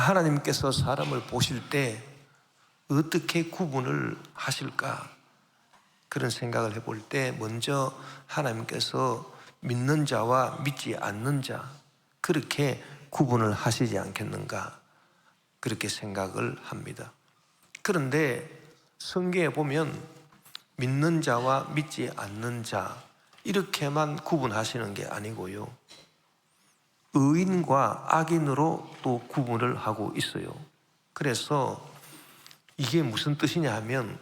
하나님께서 사람을 보실 때 어떻게 구분을 하실까? 그런 생각을 해볼 때 먼저 하나님께서 믿는 자와 믿지 않는 자 그렇게 구분을 하시지 않겠는가 그렇게 생각을 합니다. 그런데 성경에 보면 믿는 자와 믿지 않는 자 이렇게만 구분하시는 게 아니고요, 의인과 악인으로 또 구분을 하고 있어요. 그래서 이게 무슨 뜻이냐 하면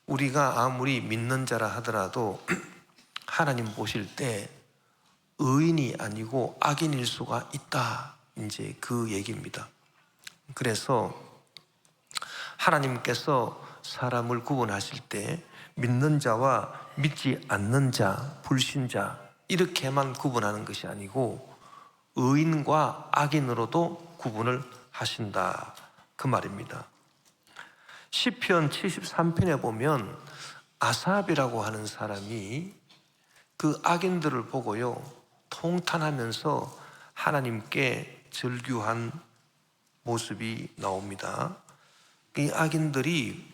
우리가 아무리 믿는 자라 하더라도 하나님 보실 때 의인이 아니고 악인일 수가 있다, 이제 그 얘기입니다. 그래서 하나님께서 사람을 구분하실 때 믿는 자와 믿지 않는 자, 불신자 이렇게만 구분하는 것이 아니고 의인과 악인으로도 구분을 하신다, 그 말입니다. 시편 73편에 보면 아삽이라고 하는 사람이 그 악인들을 보고요 통탄하면서 하나님께 절규한 모습이 나옵니다. 이 악인들이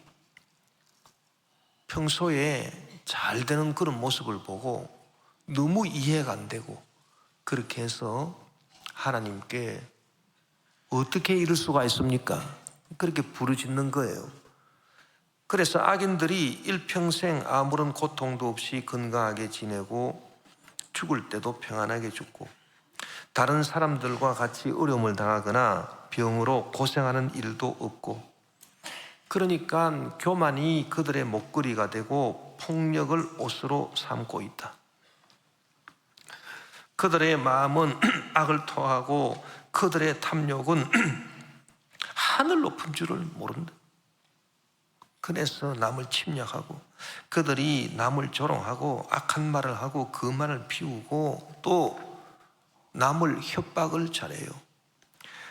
평소에 잘 되는 그런 모습을 보고 너무 이해가 안 되고 그렇게 해서 하나님께 어떻게 이럴 수가 있습니까? 그렇게 부르짖는 거예요. 그래서 악인들이 일평생 아무런 고통도 없이 건강하게 지내고 죽을 때도 평안하게 죽고 다른 사람들과 같이 어려움을 당하거나 병으로 고생하는 일도 없고, 그러니까 교만이 그들의 목걸이가 되고 폭력을 옷으로 삼고 있다. 그들의 마음은 악을 토하고 그들의 탐욕은 하늘 높은 줄을 모른다. 그래서 남을 침략하고 그들이 남을 조롱하고 악한 말을 하고 그 말을 피우고 또 남을 협박을 잘해요.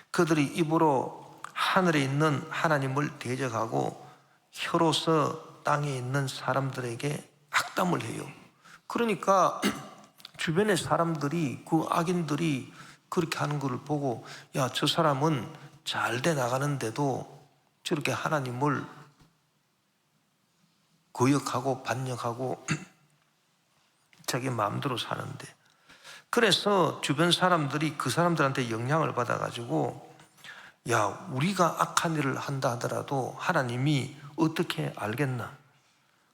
그들이 입으로 하늘에 있는 하나님을 대적하고 혀로서 땅에 있는 사람들에게 악담을 해요. 그러니까 주변의 사람들이 그 악인들이 그렇게 하는 것을 보고 야, 저 사람은 잘 돼 나가는데도 저렇게 하나님을 거역하고 반역하고 자기 마음대로 사는데, 그래서 주변 사람들이 그 사람들한테 영향을 받아가지고 야, 우리가 악한 일을 한다 하더라도 하나님이 어떻게 알겠나?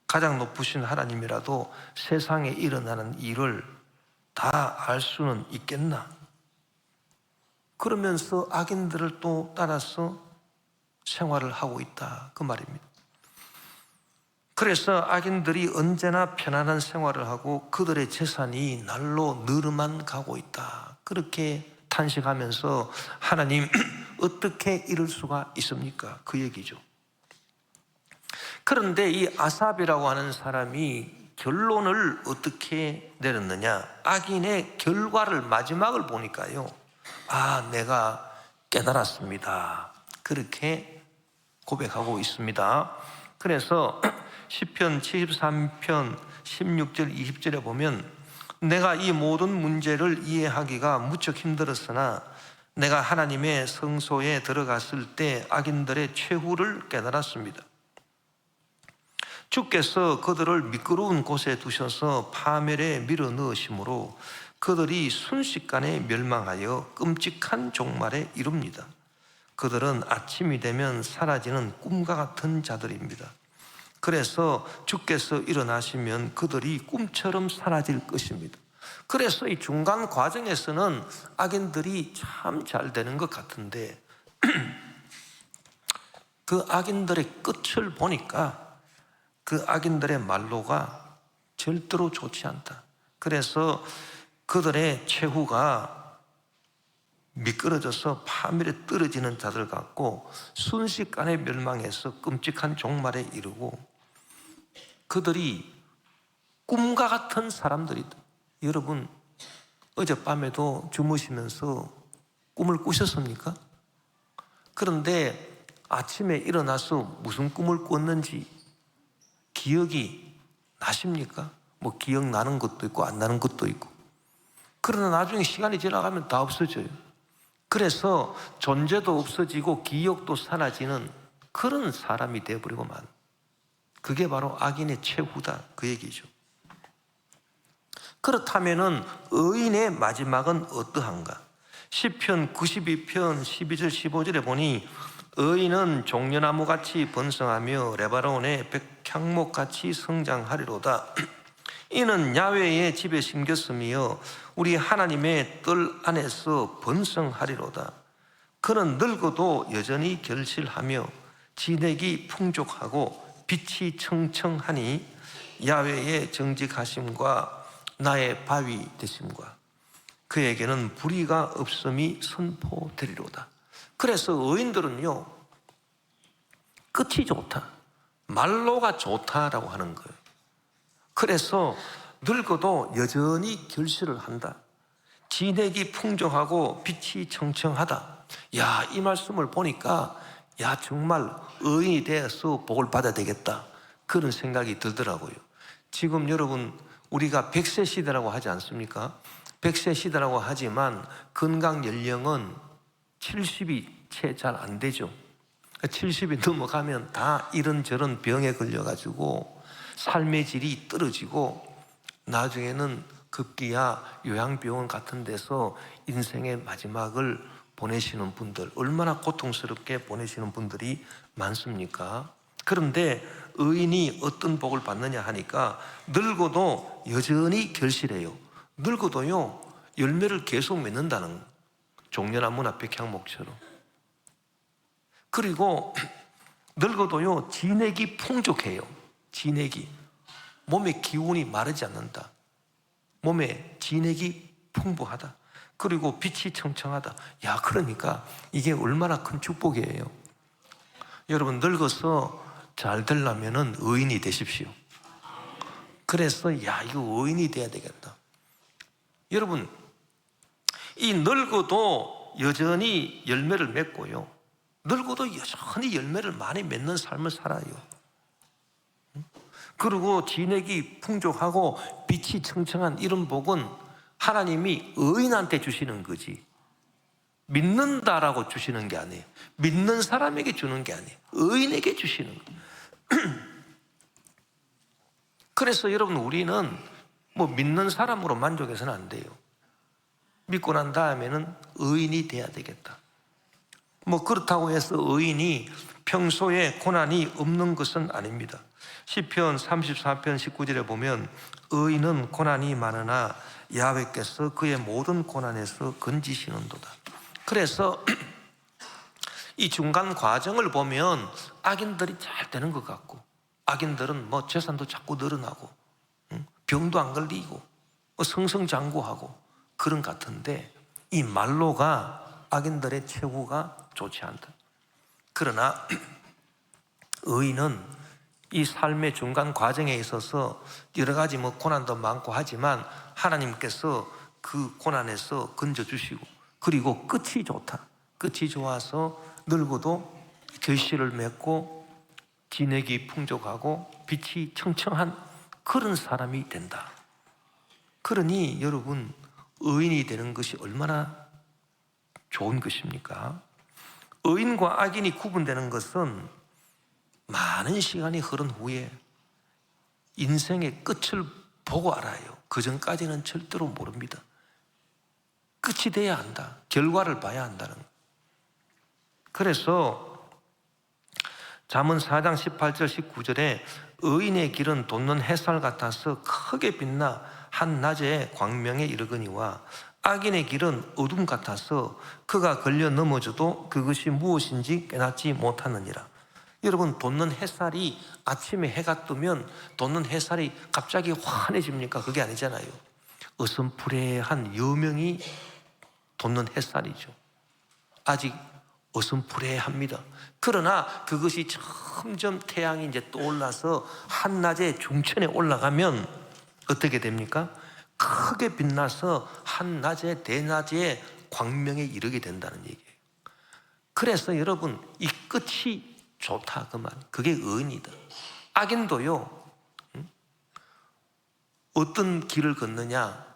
가장 높으신 하나님이라도 세상에 일어나는 일을 다 알 수는 있겠나? 그러면서 악인들을 또 따라서 생활을 하고 있다, 그 말입니다. 그래서 악인들이 언제나 편안한 생활을 하고 그들의 재산이 날로 늘어만 가고 있다, 그렇게 탄식하면서 하나님 어떻게 이럴 수가 있습니까? 그 얘기죠. 그런데 이 아삽이라고 하는 사람이 결론을 어떻게 내렸느냐? 악인의 결과를, 마지막을 보니까요, 아, 내가 깨달았습니다, 그렇게 고백하고 있습니다. 그래서 시편 73편 16절 20절에 보면 내가 이 모든 문제를 이해하기가 무척 힘들었으나 내가 하나님의 성소에 들어갔을 때 악인들의 최후를 깨달았습니다. 주께서 그들을 미끄러운 곳에 두셔서 파멸에 밀어 넣으심으로 그들이 순식간에 멸망하여 끔찍한 종말에 이릅니다. 그들은 아침이 되면 사라지는 꿈과 같은 자들입니다. 그래서 주께서 일어나시면 그들이 꿈처럼 사라질 것입니다. 그래서 이 중간 과정에서는 악인들이 참 잘 되는 것 같은데 그 악인들의 끝을 보니까 그 악인들의 말로가 절대로 좋지 않다. 그래서 그들의 최후가 미끄러져서 파멸에 떨어지는 자들 같고 순식간에 멸망해서 끔찍한 종말에 이르고 그들이 꿈과 같은 사람들이다. 여러분, 어젯밤에도 주무시면서 꿈을 꾸셨습니까? 그런데 아침에 일어나서 무슨 꿈을 꿨는지 기억이 나십니까? 뭐 기억나는 것도 있고 안 나는 것도 있고. 그러나 나중에 시간이 지나가면 다 없어져요. 그래서 존재도 없어지고 기억도 사라지는 그런 사람이 되어버리고만, 그게 바로 악인의 최후다, 그 얘기죠. 그렇다면은 의인의 마지막은 어떠한가? 시편 92편 12절 15절에 보니 의인은 종려나무같이 번성하며 레바논의 백향목같이 성장하리로다. 이는 야훼의 집에 심겼으며 우리 하나님의 뜰 안에서 번성하리로다. 그는 늙어도 여전히 결실하며 진액이 풍족하고 빛이 청청하니 야훼의 정직하심과 나의 바위 되심과 그에게는 불의가 없음이 선포되리로다. 그래서 의인들은요, 끝이 좋다, 말로가 좋다라고 하는 거예요. 그래서 늙어도 여전히 결실을 한다. 진액이 풍족하고 빛이 청청하다. 야, 이 말씀을 보니까 야, 정말 의인이 되어서 복을 받아야 되겠다, 그런 생각이 들더라고요. 지금 여러분, 우리가 100세 시대라고 하지 않습니까? 100세 시대라고 하지만 건강 연령은 70이 채 잘 안 되죠. 70이 넘어가면 다 이런저런 병에 걸려가지고 삶의 질이 떨어지고 나중에는 급기야 요양병원 같은 데서 인생의 마지막을 보내시는 분들, 얼마나 고통스럽게 보내시는 분들이 많습니까? 그런데 의인이 어떤 복을 받느냐 하니까 늙어도 여전히 결실해요. 늙어도요, 열매를 계속 맺는다는, 종려나무나 백향목처럼. 그리고 늙어도요, 진액이 풍족해요. 진액이, 몸의 기운이 마르지 않는다. 몸에 진액이 풍부하다. 그리고 빛이 청청하다. 야, 그러니까 이게 얼마나 큰 축복이에요. 여러분, 늙어서 잘 되려면은 의인이 되십시오. 그래서 야, 이거 의인이 돼야 되겠다. 여러분, 이 늙어도 여전히 열매를 맺고요, 늙어도 여전히 열매를 많이 맺는 삶을 살아요. 그리고 진액이 풍족하고 빛이 청청한 이런 복은 하나님이 의인한테 주시는 거지, 믿는다라고 주시는 게 아니에요. 믿는 사람에게 주는 게 아니에요. 의인에게 주시는 거예요. 그래서 여러분, 우리는 뭐 믿는 사람으로 만족해서는 안 돼요. 믿고 난 다음에는 의인이 돼야 되겠다. 뭐 그렇다고 해서 의인이 평소에 고난이 없는 것은 아닙니다. 시편 34편 19절에 보면 의인은 고난이 많으나 야훼께서 그의 모든 고난에서 건지시는도다. 그래서 이 중간 과정을 보면 악인들이 잘 되는 것 같고, 악인들은 뭐 재산도 자꾸 늘어나고 병도 안 걸리고 승승장구하고 그런 것 같은데, 이 말로가 악인들의 최후가 좋지 않다. 그러나 의인은 이 삶의 중간 과정에 있어서 여러 가지 뭐 고난도 많고 하지만 하나님께서 그 고난에서 건져주시고, 그리고 끝이 좋다. 끝이 좋아서 늙어도 결실을 맺고 진액이 풍족하고 빛이 청청한 그런 사람이 된다. 그러니 여러분, 의인이 되는 것이 얼마나 좋은 것입니까? 의인과 악인이 구분되는 것은 많은 시간이 흐른 후에 인생의 끝을 보고 알아요. 그 전까지는 절대로 모릅니다. 끝이 돼야 한다. 결과를 봐야 한다는 거예요. 그래서 잠언 4장 18절 19절에 의인의 길은 돋는 햇살 같아서 크게 빛나 한낮에 광명에 이르거니와 악인의 길은 어둠 같아서 그가 걸려 넘어져도 그것이 무엇인지 깨닫지 못하느니라. 여러분, 돋는 햇살이 아침에 해가 뜨면 돋는 햇살이 갑자기 환해집니까? 그게 아니잖아요. 어슴푸레한 여명이 돋는 햇살이죠. 아직 어슴푸레합니다. 그러나 그것이 점점 태양이 이제 떠올라서 한낮에 중천에 올라가면 어떻게 됩니까? 크게 빛나서 한낮에 대낮에 광명에 이르게 된다는 얘기예요. 그래서 여러분, 이 끝이 좋다, 그 말. 그게 의인이다. 악인도요, 어떤 길을 걷느냐,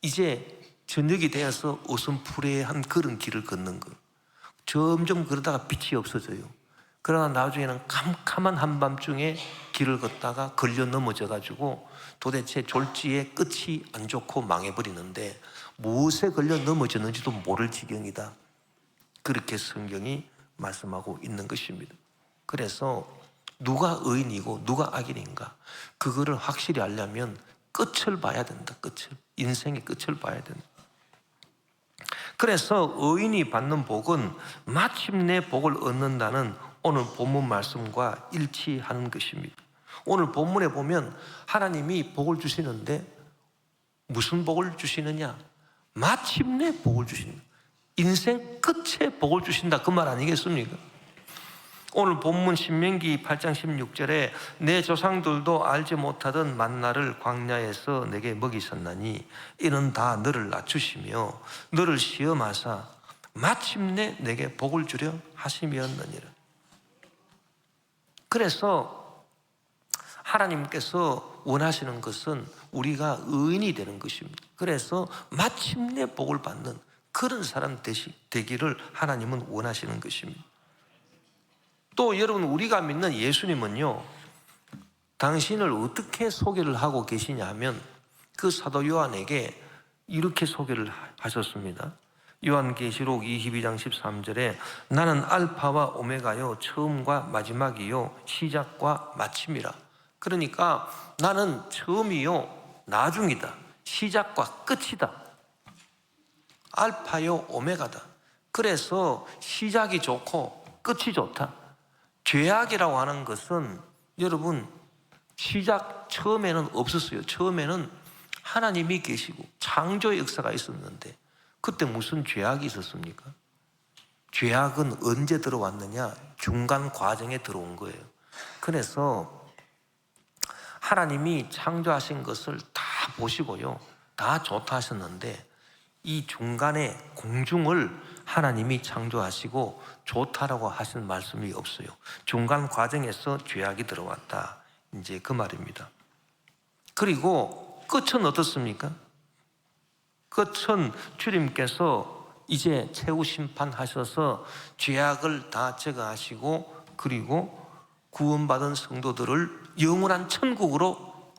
이제 저녁이 되어서 어슴푸레한 그런 길을 걷는 거. 점점 그러다가 빛이 없어져요. 그러나 나중에는 캄캄한 한밤중에 길을 걷다가 걸려 넘어져가지고 도대체 졸지에 끝이 안 좋고 망해버리는데 무엇에 걸려 넘어졌는지도 모를 지경이다. 그렇게 성경이 말씀하고 있는 것입니다. 그래서 누가 의인이고 누가 악인인가, 그거를 확실히 알려면 끝을 봐야 된다. 끝을. 인생의 끝을 봐야 된다. 그래서 의인이 받는 복은 마침내 복을 얻는다는 오늘 본문 말씀과 일치하는 것입니다. 오늘 본문에 보면 하나님이 복을 주시는데 무슨 복을 주시느냐? 마침내 복을 주신다. 인생 끝에 복을 주신다. 그 말 아니겠습니까? 오늘 본문 신명기 8장 16절에 내 조상들도 알지 못하던 만나를 광야에서 내게 먹이셨나니 이는 다 너를 낮추시며 너를 시험하사 마침내 내게 복을 주려 하심이었느니라. 그래서 하나님께서 원하시는 것은 우리가 의인이 되는 것입니다. 그래서 마침내 복을 받는 그런 사람 되기를 하나님은 원하시는 것입니다. 또 여러분, 우리가 믿는 예수님은요, 당신을 어떻게 소개를 하고 계시냐 하면 그 사도 요한에게 이렇게 소개를 하셨습니다. 요한계시록 22장 13절에 나는 알파와 오메가요, 처음과 마지막이요, 시작과 마침이라. 그러니까 나는 처음이요, 나중이다. 시작과 끝이다. 알파요, 오메가다. 그래서 시작이 좋고 끝이 좋다. 죄악이라고 하는 것은 여러분 처음에는 없었어요. 처음에는 하나님이 계시고 창조의 역사가 있었는데 그때 무슨 죄악이 있었습니까? 죄악은 언제 들어왔느냐? 중간 과정에 들어온 거예요. 그래서 하나님이 창조하신 것을 다 보시고요, 다 좋다 하셨는데 이 중간에 공중을 하나님이 창조하시고 좋다라고 하신 말씀이 없어요. 중간 과정에서 죄악이 들어왔다, 이제 그 말입니다. 그리고 끝은 어떻습니까? 끝은 주님께서 이제 최후 심판하셔서 죄악을 다 제거하시고 그리고 구원받은 성도들을 영원한 천국으로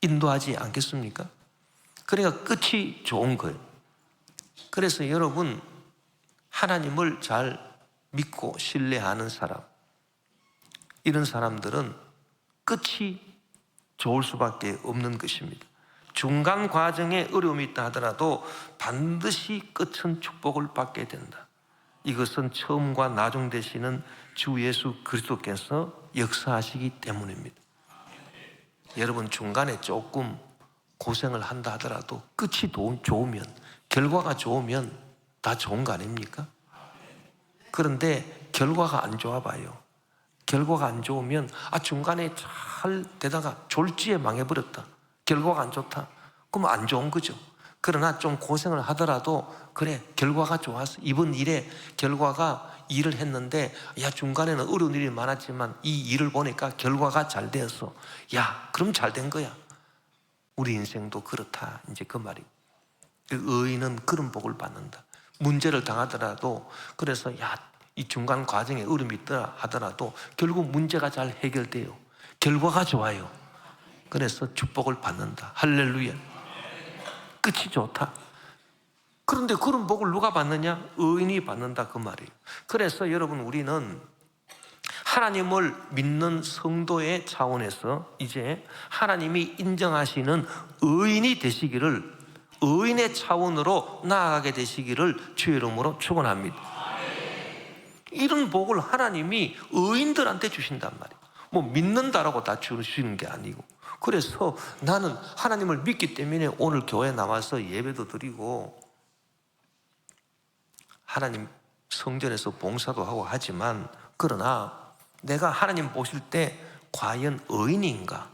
인도하지 않겠습니까? 그러니까 끝이 좋은 거예요. 그래서 여러분, 하나님을 잘 믿고 신뢰하는 사람, 이런 사람들은 끝이 좋을 수밖에 없는 것입니다. 중간 과정에 어려움이 있다 하더라도 반드시 끝은 축복을 받게 된다. 이것은 처음과 나중 되시는 주 예수 그리스도께서 역사하시기 때문입니다. 여러분, 중간에 조금 고생을 한다 하더라도 끝이 좋으면, 결과가 좋으면 다 좋은 거 아닙니까? 그런데 결과가 안 좋아 봐요. 결과가 안 좋으면 중간에 잘 되다가 졸지에 망해버렸다, 결과가 안 좋다, 그럼 안 좋은 거죠. 그러나 좀 고생을 하더라도 그래, 결과가 좋았어. 이번 일에 결과가 일을 했는데 중간에는 어려운 일이 많았지만 이 일을 보니까 결과가 잘 되었어. 그럼 잘 된 거야. 우리 인생도 그렇다, 이제 그 말이. 의인은 그런 복을 받는다. 문제를 당하더라도, 그래서 이 중간 과정에 어려움이 있더라 하더라도 결국 문제가 잘 해결돼요. 결과가 좋아요. 그래서 축복을 받는다. 할렐루야. 끝이 좋다. 그런데 그런 복을 누가 받느냐? 의인이 받는다, 그 말이에요. 그래서 여러분, 우리는 하나님을 믿는 성도의 차원에서 이제 하나님이 인정하시는 의인이 되시기를, 의인의 차원으로 나아가게 되시기를 주의 이름으로 축원합니다. 이런 복을 하나님이 의인들한테 주신단 말이에요. 뭐 믿는다라고 다 주시는 게 아니고. 그래서 나는 하나님을 믿기 때문에 오늘 교회에 나와서 예배도 드리고 하나님 성전에서 봉사도 하고 하지만, 그러나 내가 하나님 보실 때 과연 의인인가,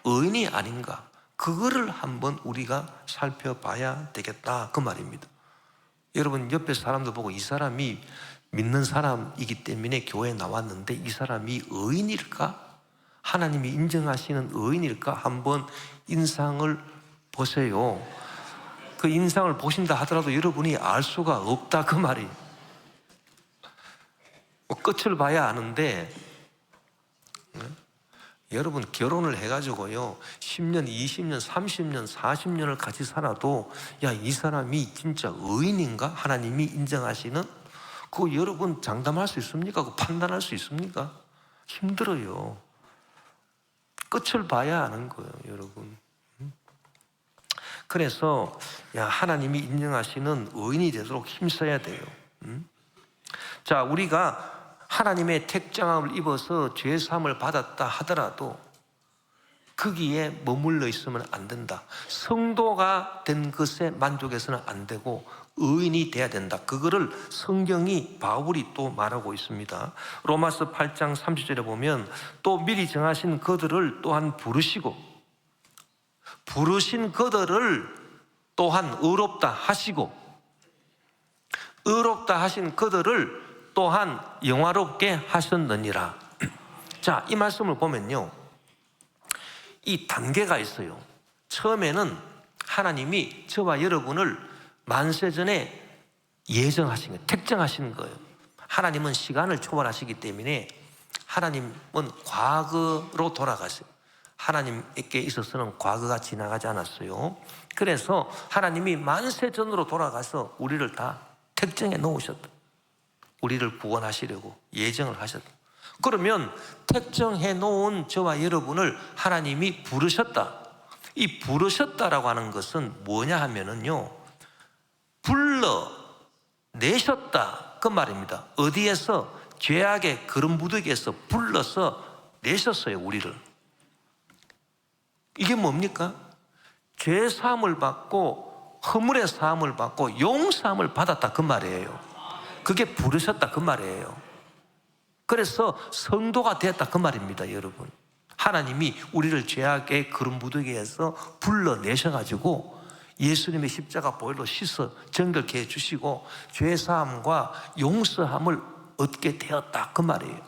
의인이 아닌가, 그거를 한번 우리가 살펴봐야 되겠다, 그 말입니다. 여러분, 옆에 사람도 보고 이 사람이 믿는 사람이기 때문에 교회에 나왔는데 이 사람이 의인일까? 하나님이 인정하시는 의인일까? 한번 인상을 보세요. 그 인상을 보신다 하더라도 여러분이 알 수가 없다 그 말이. 끝을 봐야 아는데, 여러분 결혼을 해가지고요 10년, 20년, 30년, 40년을 같이 살아도 야, 이 사람이 진짜 의인인가? 하나님이 인정하시는? 그거 여러분 장담할 수 있습니까? 그거 판단할 수 있습니까? 힘들어요. 끝을 봐야 아는 거예요, 여러분. 그래서 야, 하나님이 인정하시는 의인이 되도록 힘써야 돼요. 자, 우리가 하나님의 택정함을 입어서 죄사함을 받았다 하더라도 거기에 머물러 있으면 안 된다. 성도가 된 것에 만족해서는 안 되고 의인이 돼야 된다. 그거를 성경이 바울이 또 말하고 있습니다. 로마서 8장 30절에 보면 또 미리 정하신 그들을 또한 부르시고 부르신 그들을 또한 의롭다 하시고 의롭다 하신 그들을 또한 영화롭게 하셨느니라. 자, 이 말씀을 보면요 이 단계가 있어요. 처음에는 하나님이 저와 여러분을 만세전에 예정하신 거예요. 택정하신 거예요. 하나님은 시간을 초월하시기 때문에 하나님은 과거로 돌아가세요. 하나님께 있어서는 과거가 지나가지 않았어요. 그래서 하나님이 만세전으로 돌아가서 우리를 다 택정해 놓으셨다. 우리를 구원하시려고 예정을 하셨다. 그러면 택정해 놓은 저와 여러분을 하나님이 부르셨다. 이 부르셨다라고 하는 것은 뭐냐 하면은요 불러내셨다 그 말입니다. 어디에서? 죄악의 그름부득이에서 불러서 내셨어요, 우리를. 이게 뭡니까? 죄 사함을 받고 허물의 사함을 받고 용서함을 받았다 그 말이에요. 그게 부르셨다 그 말이에요. 그래서 성도가 되었다 그 말입니다, 여러분. 하나님이 우리를 죄악의 그름부득이에서 불러내셔가지고 예수님의 십자가 보혈로 씻어 정결케 해주시고 죄사함과 용서함을 얻게 되었다 그 말이에요.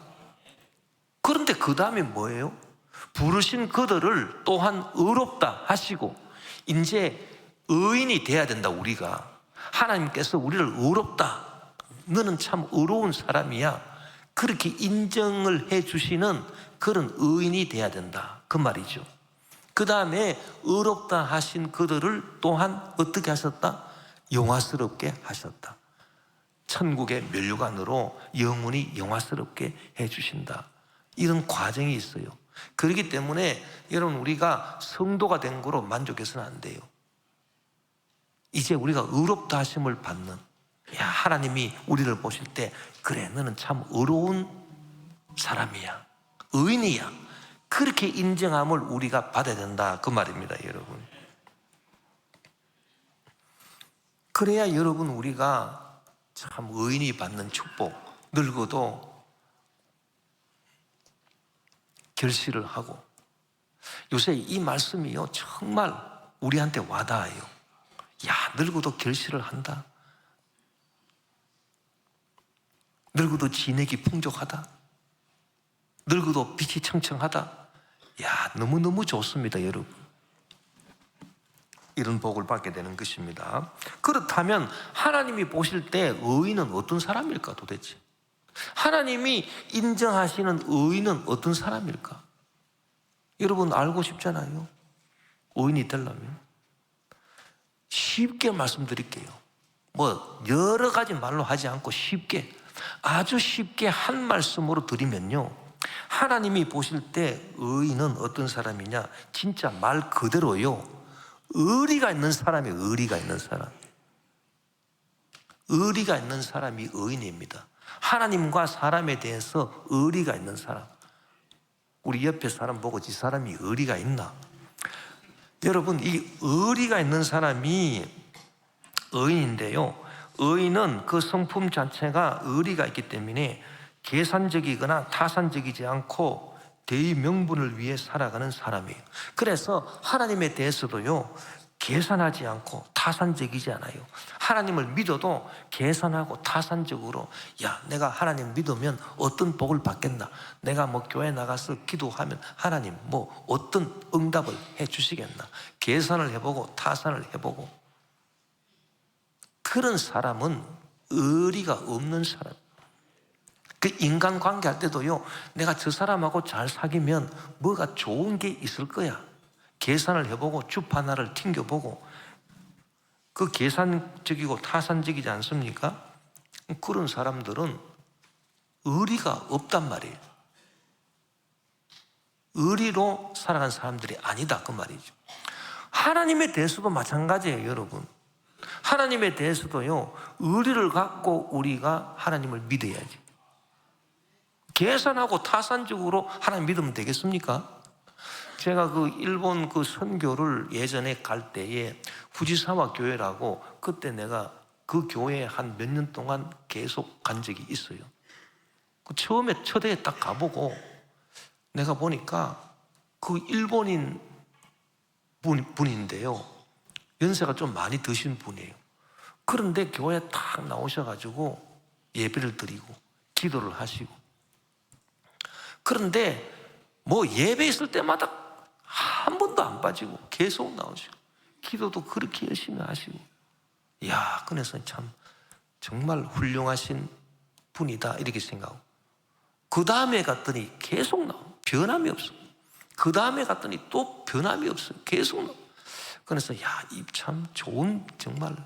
그런데 그 다음에 뭐예요? 부르신 그들을 또한 의롭다 하시고 이제 의인이 돼야 된다. 우리가 하나님께서 우리를 의롭다, 너는 참 의로운 사람이야, 그렇게 인정을 해주시는 그런 의인이 돼야 된다 그 말이죠. 그 다음에 의롭다 하신 그들을 또한 어떻게 하셨다? 영화스럽게 하셨다. 천국의 면류관으로 영원히 영화스럽게 해주신다. 이런 과정이 있어요. 그렇기 때문에 여러분 우리가 성도가 된 거로 만족해서는 안 돼요. 이제 우리가 의롭다 하심을 받는, 야, 하나님이 우리를 보실 때 그래 너는 참 의로운 사람이야, 의인이야, 그렇게 인정함을 우리가 받아야 된다 그 말입니다, 여러분. 그래야 여러분 우리가 참 의인이 받는 축복, 늙어도 결실을 하고. 요새 이 말씀이요 정말 우리한테 와닿아요. 야, 늙어도 결실을 한다, 늙어도 진액이 풍족하다, 늙어도 빛이 청청하다. 야, 너무너무 좋습니다, 여러분. 이런 복을 받게 되는 것입니다. 그렇다면 하나님이 보실 때 의인은 어떤 사람일까 도대체? 하나님이 인정하시는 의인은 어떤 사람일까? 여러분 알고 싶잖아요. 의인이 되려면 쉽게 말씀드릴게요. 뭐 여러 가지 말로 하지 않고 쉽게, 아주 쉽게 한 말씀으로 드리면요, 하나님이 보실 때 의인은 어떤 사람이냐, 진짜 말 그대로요 의리가 있는 사람이, 의리가 있는 사람, 의리가 있는 사람이 의인입니다. 하나님과 사람에 대해서 의리가 있는 사람. 우리 옆에 사람 보고 이 사람이 의리가 있나? 여러분, 이 의리가 있는 사람이 의인인데요, 의인은 그 성품 자체가 의리가 있기 때문에 계산적이거나 타산적이지 않고 대의 명분을 위해 살아가는 사람이에요. 그래서 하나님에 대해서도요 계산하지 않고 타산적이지 않아요. 하나님을 믿어도 계산하고 타산적으로, 야, 내가 하나님 믿으면 어떤 복을 받겠나, 내가 뭐 교회 나가서 기도하면 하나님 뭐 어떤 응답을 해 주시겠나, 계산을 해보고 타산을 해보고. 그런 사람은 의리가 없는 사람. 그 인간관계 할 때도요, 내가 저 사람하고 잘 사귀면 뭐가 좋은 게 있을 거야. 계산을 해보고 주판화를 튕겨보고, 그 계산적이고 타산적이지 않습니까? 그런 사람들은 의리가 없단 말이에요. 의리로 살아간 사람들이 아니다, 그 말이죠. 하나님에 대해서도 마찬가지예요, 여러분. 하나님에 대해서도요, 의리를 갖고 우리가 하나님을 믿어야지. 계산하고 타산적으로 하나님 믿으면 되겠습니까? 제가 그 일본 그 선교를 예전에 갈 때에 후지사와 교회라고, 그때 내가 그 교회에 한 몇 년 동안 계속 간 적이 있어요. 처음에 첫 해에 딱 가보고 내가 보니까 그 일본인 분인데요, 연세가 좀 많이 드신 분이에요. 그런데 교회에 딱 나오셔가지고 예배를 드리고 기도를 하시고, 그런데 뭐 예배 있을 때마다 한 번도 안 빠지고 계속 나오시고 기도도 그렇게 열심히 하시고, 이야, 그래서 참 정말 훌륭하신 분이다 이렇게 생각하고, 그 다음에 갔더니 계속 나와요. 변함이 없어. 그 다음에 갔더니 또 변함이 없어요. 계속 나와요. 그래서 야, 이 참 좋은 정말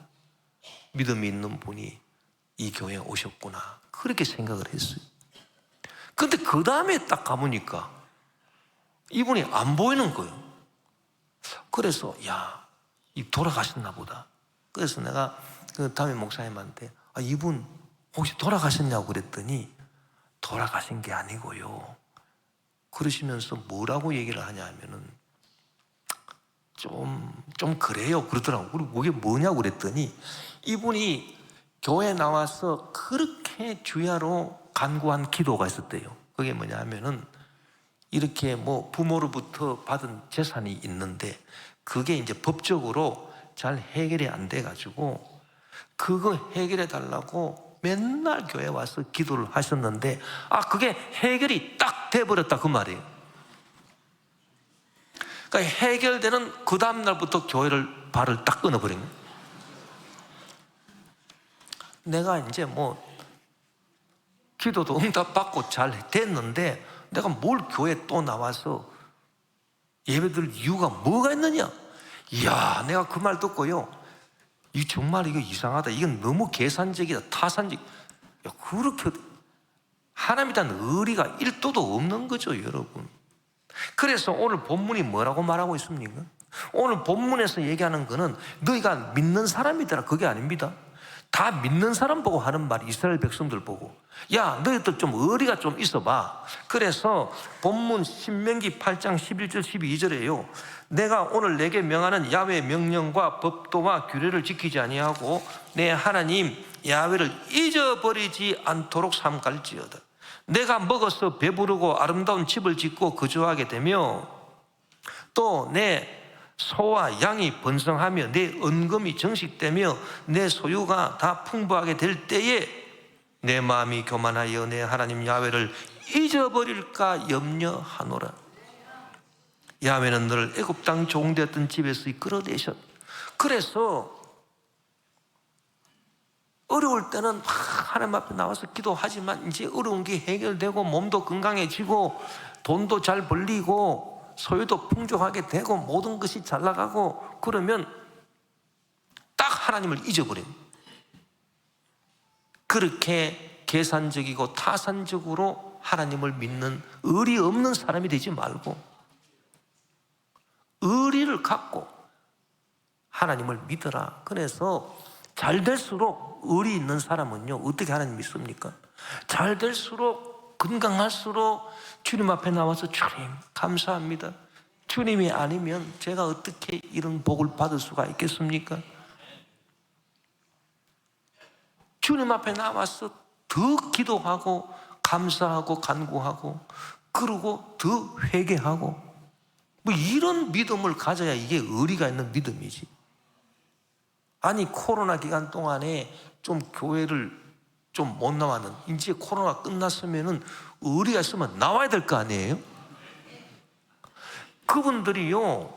믿음이 있는 분이 이 교회에 오셨구나 그렇게 생각을 했어요. 근데 그 다음에 딱 가보니까 이분이 안 보이는 거예요. 그래서 야, 이 돌아가셨나 보다. 그래서 내가 그 담임 목사님한테 이분 혹시 돌아가셨냐고 그랬더니 돌아가신 게 아니고요, 그러시면서 뭐라고 얘기를 하냐 하면은 좀 그래요 그러더라고. 그리고 그게 뭐냐고 그랬더니 이분이 교회에 나와서 그렇게 주야로 간구한 기도가 있었대요. 그게 뭐냐 하면은 이렇게 뭐 부모로부터 받은 재산이 있는데 그게 이제 법적으로 잘 해결이 안 돼가지고 그거 해결해 달라고 맨날 교회에 와서 기도를 하셨는데 그게 해결이 딱 돼버렸다 그 말이에요. 그러니까 해결되는 그 다음날부터 교회를 발을 딱 끊어버린 거예요. 내가 이제 뭐 기도도 응답받고 잘 됐는데 내가 뭘 교회에 또 나와서 예배드릴 이유가 뭐가 있느냐. 이야, 내가 그 말 듣고요, 이 정말 이거 이상하다. 이건 너무 계산적이다, 타산적. 야, 그렇게 하나님에 대한 의리가 1도도 없는 거죠, 여러분. 그래서 오늘 본문이 뭐라고 말하고 있습니까? 오늘 본문에서 얘기하는 거는 너희가 믿는 사람이더라 그게 아닙니다. 다 믿는 사람 보고 하는 말이 이스라엘 백성들 보고, 야, 너희들 좀 의리가 좀 있어봐. 그래서 본문 신명기 8장 11절 12절에요 내가 오늘 내게 명하는 야훼의 명령과 법도와 규례를 지키지 아니하고 내 하나님 야훼를 잊어버리지 않도록 삼갈지어다. 내가 먹어서 배부르고 아름다운 집을 짓고 거주하게 되며 또 내 소와 양이 번성하며 내 은금이 정식되며 내 소유가 다 풍부하게 될 때에 내 마음이 교만하여 내 하나님 야훼를 잊어버릴까 염려하노라. 야훼는 너를 애굽 땅 종되었던 집에서 끌어내셨. 그래서 어려울 때는 하나님 앞에 나와서 기도하지만 이제 어려운 게 해결되고 몸도 건강해지고 돈도 잘 벌리고 소유도 풍족하게 되고 모든 것이 잘 나가고 그러면 딱 하나님을 잊어버린, 그렇게 계산적이고 타산적으로 하나님을 믿는 의리 없는 사람이 되지 말고 의리를 갖고 하나님을 믿어라. 그래서 잘 될수록 의리 있는 사람은요 어떻게 하나님 믿습니까? 잘 될수록 건강할수록 주님 앞에 나와서 주님 감사합니다. 주님이 아니면 제가 어떻게 이런 복을 받을 수가 있겠습니까? 주님 앞에 나와서 더 기도하고 감사하고 간구하고 그리고 더 회개하고 뭐 이런 믿음을 가져야 이게 의리가 있는 믿음이지. 아니 코로나 기간 동안에 좀 교회를 좀 못 나왔는, 이제 코로나 끝났으면은 의리가 있으면 나와야 될 거 아니에요? 그분들이요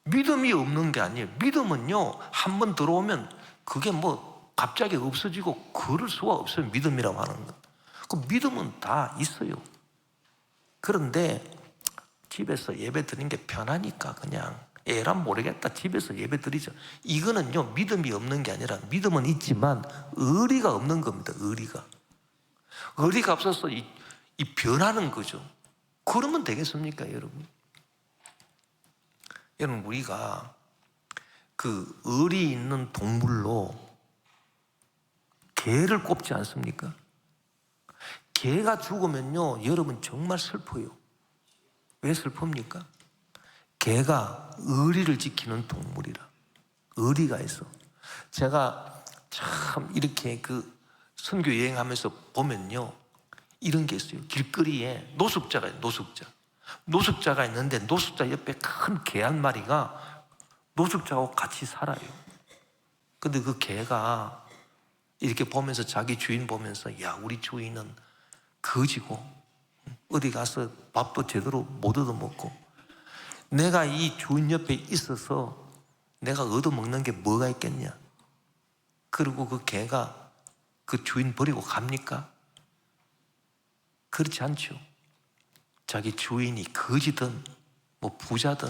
믿음이 없는 게 아니에요. 믿음은요 한번 들어오면 그게 뭐 갑자기 없어지고 그럴 수가 없어요. 믿음이라고 하는 건. 그 믿음은 다 있어요. 그런데 집에서 예배 드리는 게 편하니까 그냥 에란 모르겠다 집에서 예배 드리죠. 이거는요 믿음이 없는 게 아니라 믿음은 있지만 의리가 없는 겁니다. 의리가 없어서 이 변하는 거죠. 그러면 되겠습니까 여러분? 여러분 우리가 그 의리 있는 동물로 개를 꼽지 않습니까? 개가 죽으면요 여러분 정말 슬퍼요. 왜 슬픕니까? 개가 의리를 지키는 동물이라. 의리가 있어. 제가 참 이렇게 그 선교 여행하면서 보면요 이런 게 있어요. 길거리에 노숙자가 있어요. 노숙자가 있는데 노숙자 옆에 큰 개 한 마리가 노숙자하고 같이 살아요. 근데 그 개가 이렇게 보면서 자기 주인 보면서 야 우리 주인은 거지고 어디 가서 밥도 제대로 못 얻어먹고 내가 이 주인 옆에 있어서 내가 얻어먹는 게 뭐가 있겠냐. 그리고 그 개가 그 주인 버리고 갑니까? 그렇지 않죠. 자기 주인이 거지든 뭐 부자든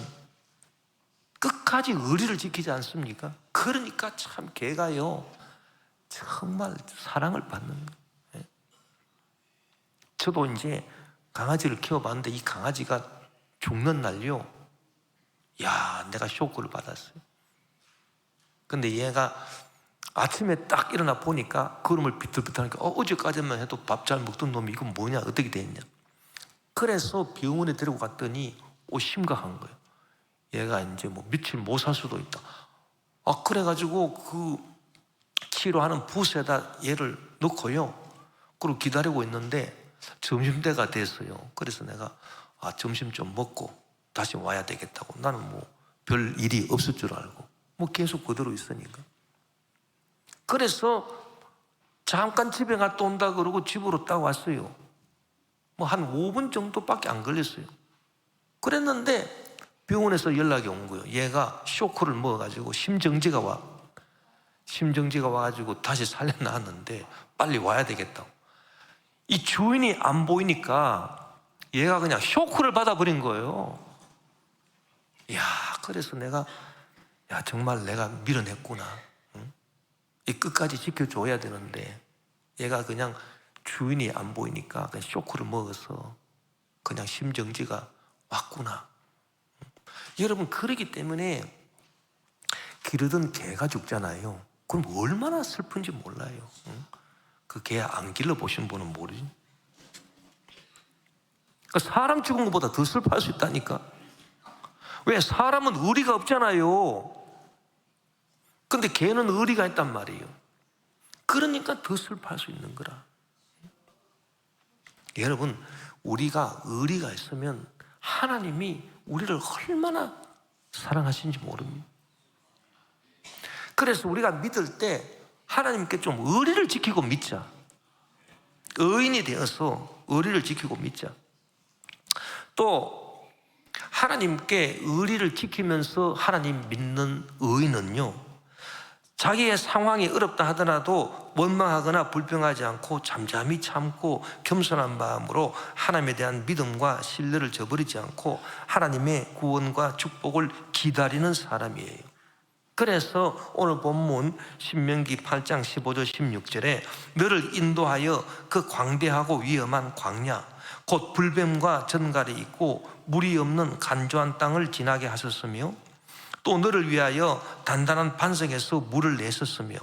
끝까지 의리를 지키지 않습니까? 그러니까 참 개가요 정말 사랑을 받는 거예요. 저도 이제 강아지를 키워봤는데 이 강아지가 죽는 날요 야 내가 쇼크를 받았어요. 근데 얘가 아침에 딱 일어나 보니까 걸음을 비틀비틀하니까 어제까지만 해도 밥 잘 먹던 놈이 이건 뭐냐 어떻게 됐냐. 그래서 병원에 데리고 갔더니 심각한 거예요. 얘가 이제 뭐 며칠 못 살 수도 있다. 그래가지고 그 치료하는 붓에다 얘를 넣고요. 그리고 기다리고 있는데 점심때가 됐어요. 그래서 내가 점심 좀 먹고 다시 와야 되겠다고. 나는 뭐 별 일이 없을 줄 알고 뭐 계속 그대로 있으니까. 그래서 잠깐 집에 갔다 온다 그러고 집으로 딱 왔어요. 뭐 한 5분 정도밖에 안 걸렸어요. 그랬는데 병원에서 연락이 온 거예요. 얘가 쇼크를 먹어가지고 심정지가 와가지고 다시 살려놨는데 빨리 와야 되겠다고. 이 주인이 안 보이니까 얘가 그냥 쇼크를 받아버린 거예요. 야, 그래서 내가 정말 내가 밀어냈구나. 응? 이 끝까지 지켜줘야 되는데 얘가 그냥 주인이 안 보이니까 그냥 쇼크를 먹어서 그냥 심정지가 왔구나. 여러분 그러기 때문에 기르던 개가 죽잖아요. 그럼 얼마나 슬픈지 몰라요. 응? 그 개 안 길러보신 분은 모르지. 그러니까 사람 죽은 것보다 더 슬퍼할 수 있다니까. 왜? 사람은 의리가 없잖아요. 근데 개는 의리가 있단 말이에요. 그러니까 더 슬퍼할 수 있는 거라. 여러분 우리가 의리가 있으면 하나님이 우리를 얼마나 사랑하시는지 모릅니다. 그래서 우리가 믿을 때 하나님께 좀 의리를 지키고 믿자. 의인이 되어서 의리를 지키고 믿자. 또 하나님께 의리를 지키면서 하나님 믿는 의인은요 자기의 상황이 어렵다 하더라도 원망하거나 불평하지 않고 잠잠히 참고 겸손한 마음으로 하나님에 대한 믿음과 신뢰를 저버리지 않고 하나님의 구원과 축복을 기다리는 사람이에요. 그래서 오늘 본문 신명기 8장 15절 16절에 너를 인도하여 그 광대하고 위험한 광야 곧 불뱀과 전갈이 있고 물이 없는 간조한 땅을 지나게 하셨으며 또 너를 위하여 단단한 반석에서 물을 내셨으며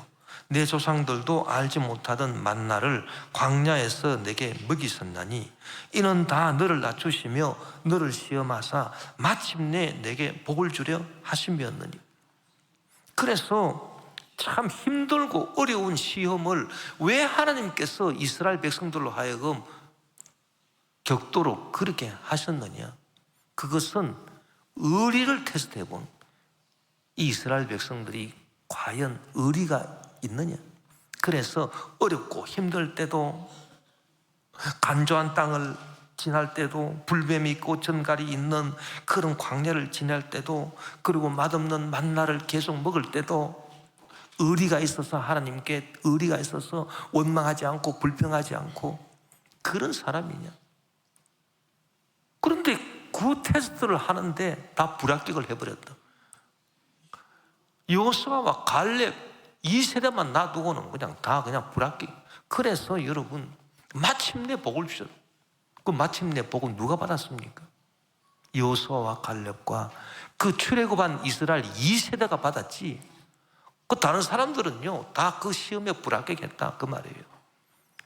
내 조상들도 알지 못하던 만나를 광야에서 내게 먹이셨나니 이는 다 너를 낮추시며 너를 시험하사 마침내 내게 복을 주려 하심이었느니. 그래서 참 힘들고 어려운 시험을 왜 하나님께서 이스라엘 백성들로 하여금 겪도록 그렇게 하셨느냐. 그것은 의리를 테스트해 본 이스라엘 백성들이 과연 의리가 있느냐. 그래서 어렵고 힘들 때도 간조한 땅을 지날 때도 불뱀이 있고 전갈이 있는 그런 광야를 지날 때도 그리고 맛없는 만나를 계속 먹을 때도 의리가 있어서 하나님께 의리가 있어서 원망하지 않고 불평하지 않고 그런 사람이냐? 그런데 그 테스트를 하는데 다 불합격을 해버렸다. 여호수아와 갈렙 2세대만 놔두고는 그냥 불합격. 그래서 여러분 마침내 복을 주셨다. 그 마침내 복은 누가 받았습니까? 여호수아와 갈렙과 그 출애굽한 이스라엘 2세대가 받았지. 그 다른 사람들은요 다 그 시험에 불합격했다 그 말이에요.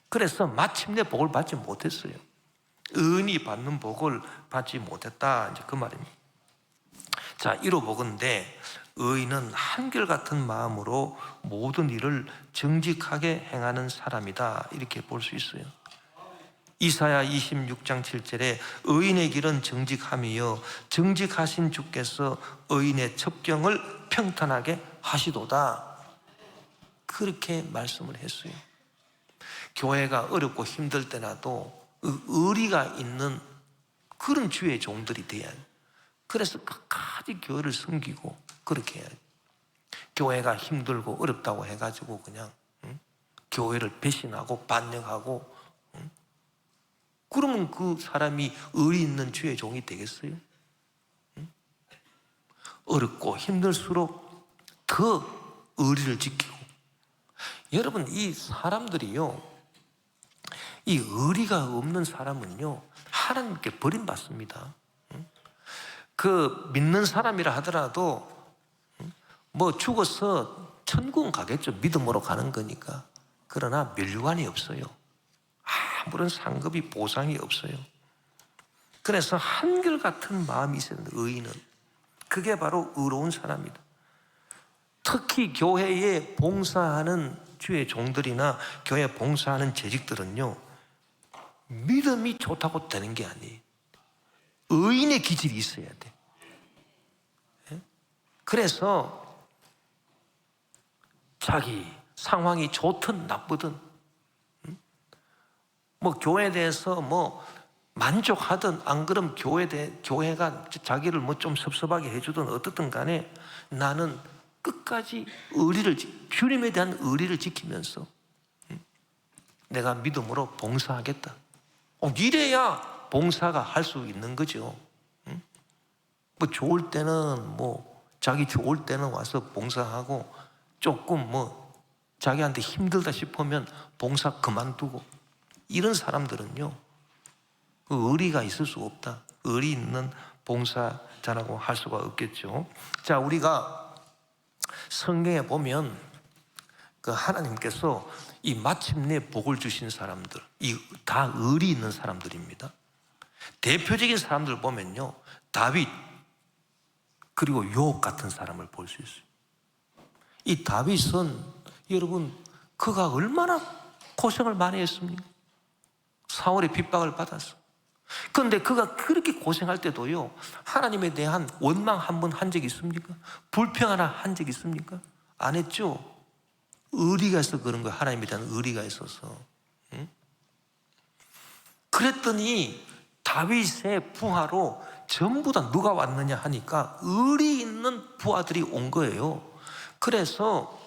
그래서 마침내 복을 받지 못했어요. 의인이 받는 복을 받지 못했다 이제 그 말입니다. 자, 1호 복인데 의인은 한결같은 마음으로 모든 일을 정직하게 행하는 사람이다 이렇게 볼 수 있어요. 이사야 26장 7절에 의인의 길은 정직함이요 정직하신 주께서 의인의 첩경을 평탄하게 하시도다 그렇게 말씀을 했어요. 교회가 어렵고 힘들 때라도 의리가 있는 그런 주의 종들이 돼야 해요. 그래서 끝까지 교회를 섬기고 그렇게 해야 해요. 교회가 힘들고 어렵다고 해가지고 그냥 교회를 배신하고 반역하고 그러면 그 사람이 의리 있는 주의 종이 되겠어요? 어렵고 힘들수록 더 의리를 지키고. 여러분 이 사람들이요 이 의리가 없는 사람은요 하나님께 버림받습니다. 그 믿는 사람이라 하더라도 뭐 죽어서 천국은 가겠죠. 믿음으로 가는 거니까. 그러나 멸류관이 없어요. 아무런 상급이 보상이 없어요. 그래서 한결같은 마음이 있어야 된다. 의인은 그게 바로 의로운 사람이다. 특히 교회에 봉사하는 주의 종들이나 교회에 봉사하는 재직들은요 믿음이 좋다고 되는 게 아니에요. 의인의 기질이 있어야 돼. 그래서 자기 상황이 좋든 나쁘든 뭐 교회에 대해서 뭐 만족하든 안 그럼 교회가 자기를 뭐 좀 섭섭하게 해주든 어떻든 간에 나는 끝까지 주님에 대한 의리를 지키면서 내가 믿음으로 봉사하겠다. 이래야 봉사가 할 수 있는 거죠. 뭐 좋을 때는 자기 좋을 때는 와서 봉사하고 조금 자기한테 힘들다 싶으면 봉사 그만두고 이런 사람들은요 의리가 있을 수 없다. 의리 있는 봉사자라고 할 수가 없겠죠. 자, 우리가 성경에 보면 그 하나님께서 이 마침내 복을 주신 사람들, 이 다 의리 있는 사람들입니다. 대표적인 사람들 보면요 다윗 그리고 욥 같은 사람을 볼 수 있어요. 이 다윗은 여러분 그가 얼마나 고생을 많이 했습니까? 사울의 핍박을 받았어. 그런데 그가 그렇게 고생할 때도요 하나님에 대한 원망 한 번 한 적이 있습니까? 불평 하나 한 적이 있습니까? 안 했죠. 의리가 있어서 그런 거예요. 하나님에 대한 의리가 있어서. 그랬더니 다윗의 부하로 전부 다 누가 왔느냐 하니까 의리 있는 부하들이 온 거예요. 그래서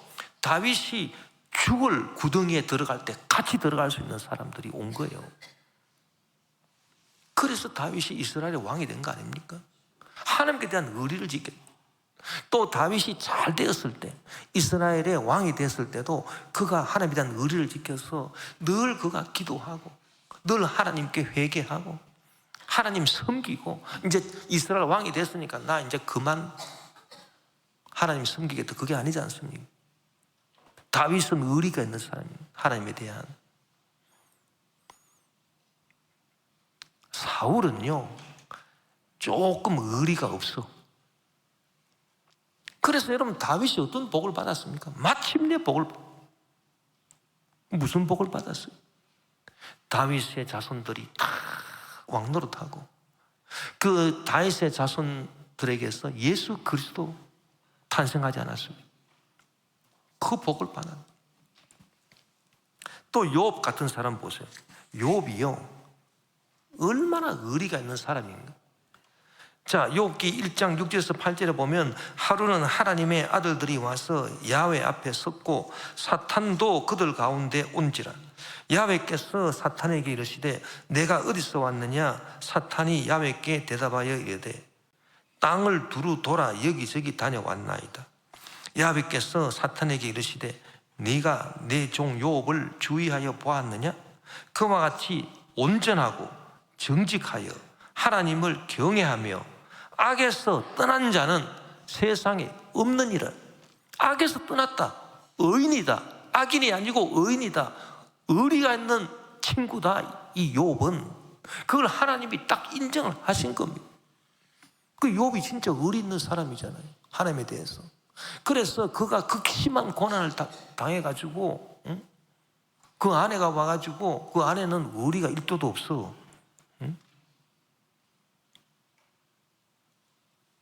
다윗이 죽을 구덩이에 들어갈 때 같이 들어갈 수 있는 사람들이 온 거예요. 그래서 다윗이 이스라엘의 왕이 된 거 아닙니까? 하나님께 대한 의리를 지켰. 또 다윗이 잘 되었을 때 이스라엘의 왕이 됐을 때도 그가 하나님에 대한 의리를 지켜서 늘 그가 기도하고 늘 하나님께 회개하고 하나님 섬기고 이제 이스라엘 왕이 됐으니까 나 이제 그만 하나님 섬기겠다. 그게 아니지 않습니까? 다윗은 의리가 있는 사람입니다. 하나님에 대한. 사울은요 조금 의리가 없어. 그래서 여러분 다윗이 어떤 복을 받았습니까? 마침내 무슨 복을 받았어요? 다윗의 자손들이 다 왕노릇하고 그 다윗의 자손들에게서 예수 그리스도 탄생하지 않았습니까? 그 복을 받았. 또 욥 같은 사람 보세요. 욥이요 얼마나 의리가 있는 사람인가. 자, 욥기 1장 6절에서 8절에 보면 하루는 하나님의 아들들이 와서 야훼 앞에 섰고 사탄도 그들 가운데 온지라. 야훼께서 사탄에게 이르시되 내가 어디서 왔느냐? 사탄이 야훼께 대답하여 이르되 땅을 두루 돌아 여기저기 다녀왔나이다. 야훼께서 사탄에게 이르시되 네가 내 종 욥을 주의하여 보았느냐? 그와 같이 온전하고 정직하여 하나님을 경외하며 악에서 떠난 자는 세상에 없느니라. 악에서 떠났다, 의인이다. 악인이 아니고 의인이다, 의리가 있는 친구다. 이 욥은 그걸 하나님이 딱 인정을 하신 겁니다. 그 욥이 진짜 의리 있는 사람이잖아요, 하나님에 대해서. 그래서 그가 극심한 고난을 당해가지고, 응? 그 아내가 와가지고, 그 아내는 의리가 1도도 없어. 응?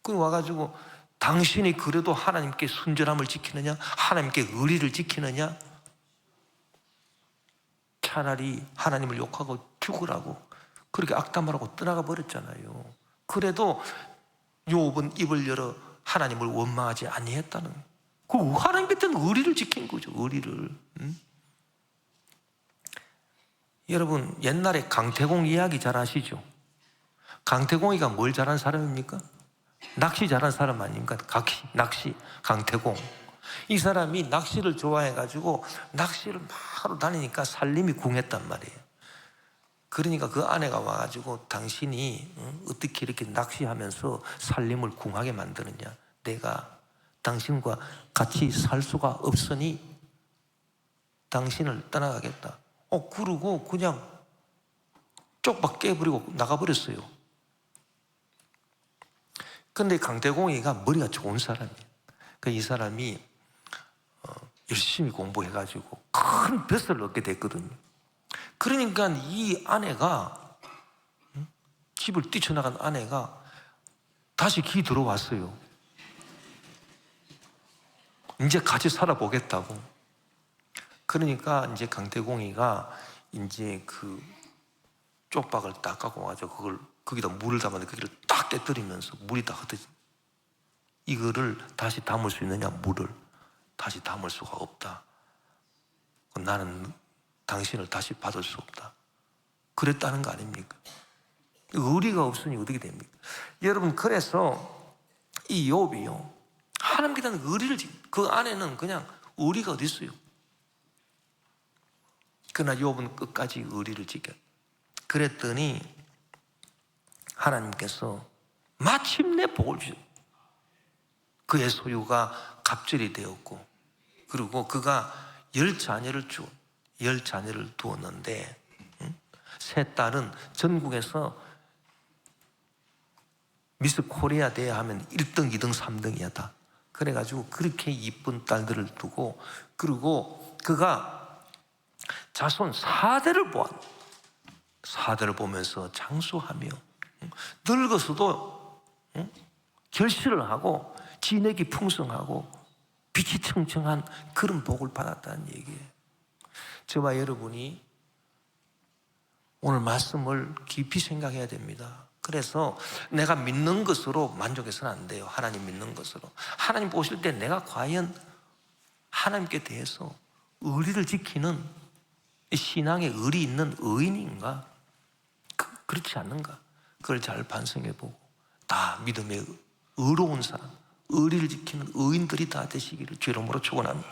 그 와가지고 당신이 그래도 하나님께 순전함을 지키느냐? 하나님께 의리를 지키느냐? 차라리 하나님을 욕하고 죽으라고 그렇게 악담하라고 떠나가 버렸잖아요. 그래도 욥은 입을 열어 하나님을 원망하지 아니했다는, 그 하나님 곁에는 의리를 지킨 거죠. 의리를. 여러분, 옛날에 강태공 이야기 잘 아시죠? 강태공이가 뭘 잘한 사람입니까? 낚시 잘한 사람 아닙니까? 낚시, 강태공. 이 사람이 낚시를 좋아해가지고 낚시를 막 하러 다니니까 살림이 궁했단 말이에요. 그러니까 그 아내가 와가지고 당신이 어떻게 이렇게 낚시하면서 살림을 궁하게 만드느냐? 내가 당신과 같이 살 수가 없으니 당신을 떠나가겠다. 그러고 그냥 쪽박 깨버리고 나가버렸어요. 근데 강태공이가 머리가 좋은 사람이에요. 이 사람이 열심히 공부해가지고 큰 벼슬을 얻게 됐거든요. 그러니까 이 아내가, 집을 뛰쳐나간 아내가 다시 기 들어왔어요. 이제 같이 살아보겠다고. 그러니까 이제 강태공이가 이제 그 쪽박을 딱 갖고 와가지고 그걸 거기다 물을 담았는데 거기를 딱 떼뜨리면서 물이 다 흩어져. 이거를 다시 담을 수 있느냐? 물을 다시 담을 수가 없다. 나는 당신을 다시 받을 수 없다. 그랬다는 거 아닙니까? 의리가 없으니 어떻게 됩니까? 여러분, 그래서 이 욥이요, 하나님께 대한 의리를 그 안에는 그냥 의리가 어디 있어요? 그러나 욥은 끝까지 의리를 지켜. 그랬더니 하나님께서 마침내 복을 주셨어요. 그의 소유가 갑절이 되었고, 그리고 그가 10자녀를 두었는데, 세 딸은 전국에서 미스 코리아 대회 하면 1등, 2등, 3등이야 다. 그래가지고 그렇게 이쁜 딸들을 두고, 그리고 그가 자손 4대를 보았. 4대를 보면서 장수하며 늙어서도 결실을 하고 진액이 풍성하고 빛이 청청한 그런 복을 받았다는 얘기예요. 저와 여러분이 오늘 말씀을 깊이 생각해야 됩니다. 그래서 내가 믿는 것으로 만족해서는 안 돼요. 하나님 믿는 것으로. 하나님 보실 때 내가 과연 하나님께 대해서 의리를 지키는 신앙에 의리 있는 의인인가? 그렇지 않는가? 그걸 잘 반성해보고 다 믿음의 의로운 사람, 의리를 지키는 의인들이 다 되시기를 주의 이름으로 축원합니다.